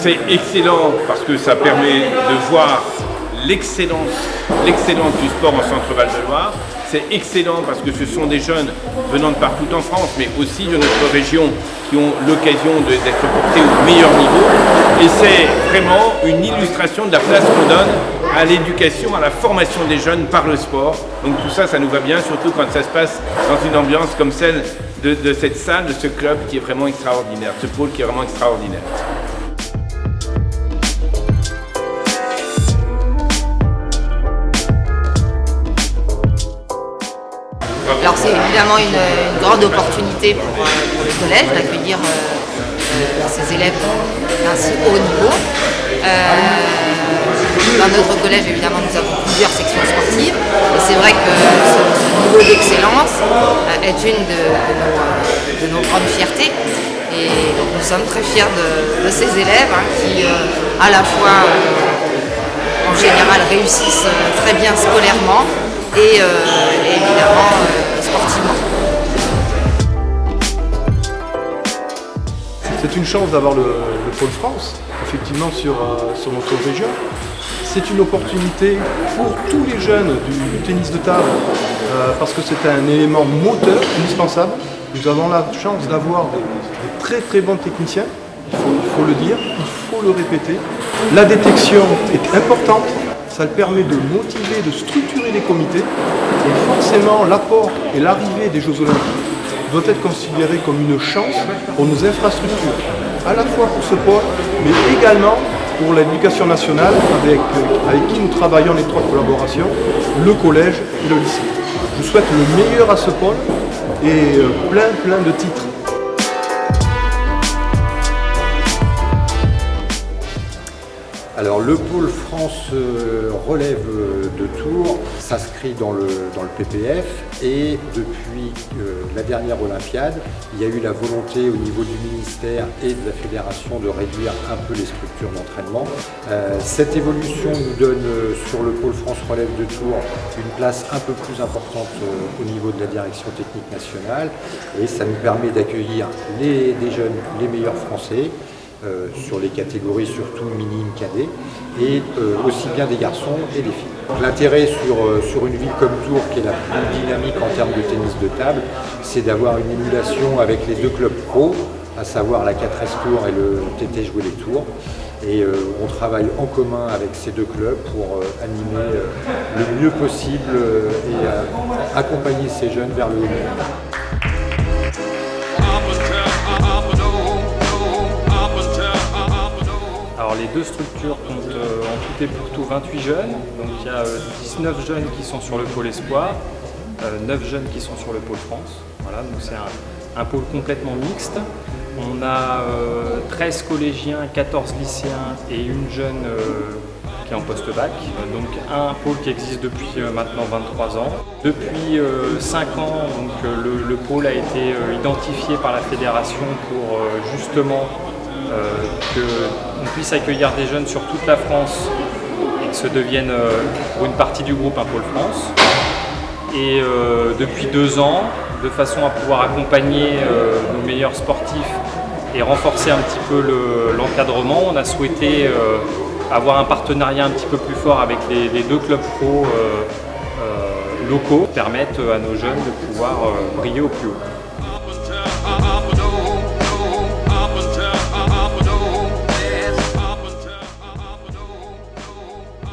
C'est excellent parce que ça permet de voir l'excellence du sport en Centre-Val de Loire. C'est excellent parce que ce sont des jeunes venant de partout en France, mais aussi de notre région qui ont l'occasion d'être portés au meilleur niveau. Et c'est vraiment une illustration de la place qu'on donne à l'éducation, à la formation des jeunes par le sport. Donc tout ça, ça nous va bien, surtout quand ça se passe dans une ambiance comme celle de cette salle, de ce club qui est vraiment extraordinaire, ce pôle qui est vraiment extraordinaire. Alors c'est évidemment une grande opportunité pour le collège d'accueillir ces élèves d'un si haut niveau. Dans notre collège, évidemment, nous avons plusieurs sections sportives et c'est vrai que ce niveau d'excellence est une de nos grandes fiertés. Et donc nous sommes très fiers de ces élèves qui, à la fois, en général, réussissent très bien scolairement et évidemment sportivement. C'est une chance d'avoir le Pôle France, effectivement, sur notre région. C'est une opportunité pour tous les jeunes du tennis de table, parce que c'est un élément moteur indispensable. Nous avons la chance d'avoir des très très bons techniciens, il faut le dire, il faut le répéter. La détection est importante, ça permet de motiver, de structurer les comités, et forcément l'apport et l'arrivée des Jeux Olympiques doit être considéré comme une chance pour nos infrastructures, à la fois pour ce pôle, mais également pour l'éducation nationale avec qui nous travaillons en étroite collaboration, le collège et le lycée. Je souhaite le meilleur à ce pôle et plein de titres. Alors le pôle France relève de Tours s'inscrit dans le PPF et depuis la dernière Olympiade, il y a eu la volonté au niveau du ministère et de la fédération de réduire un peu les structures d'entraînement. Cette évolution nous donne sur le pôle France relève de Tours une place un peu plus importante au niveau de la direction technique nationale et ça nous permet d'accueillir des jeunes, les meilleurs Français. Sur les catégories surtout minimes cadets et aussi bien des garçons et des filles. L'intérêt sur une ville comme Tours qui est la plus dynamique en termes de tennis de table, c'est d'avoir une émulation avec les deux clubs pro, à savoir la 4S Tours et le TT Jouer les Tours. Et on travaille en commun avec ces deux clubs pour animer le mieux possible et accompagner ces jeunes vers le haut niveau. Alors les deux structures comptent en tout et pour tout 28 jeunes, donc il y a 19 jeunes qui sont sur le pôle Espoir, 9 jeunes qui sont sur le pôle France. Voilà, donc c'est un pôle complètement mixte. On a 13 collégiens, 14 lycéens et une jeune qui est en post-bac, donc un pôle qui existe depuis maintenant 23 ans. Depuis 5 ans, donc, le pôle a été identifié par la fédération pour justement qu'on puisse accueillir des jeunes sur toute la France et que ce devienne pour une partie du groupe un pôle France. Et depuis 2 ans, de façon à pouvoir accompagner nos meilleurs sportifs et renforcer un petit peu l'encadrement, on a souhaité avoir un partenariat un petit peu plus fort avec les deux clubs pro locaux, permettre à nos jeunes de pouvoir briller au plus haut.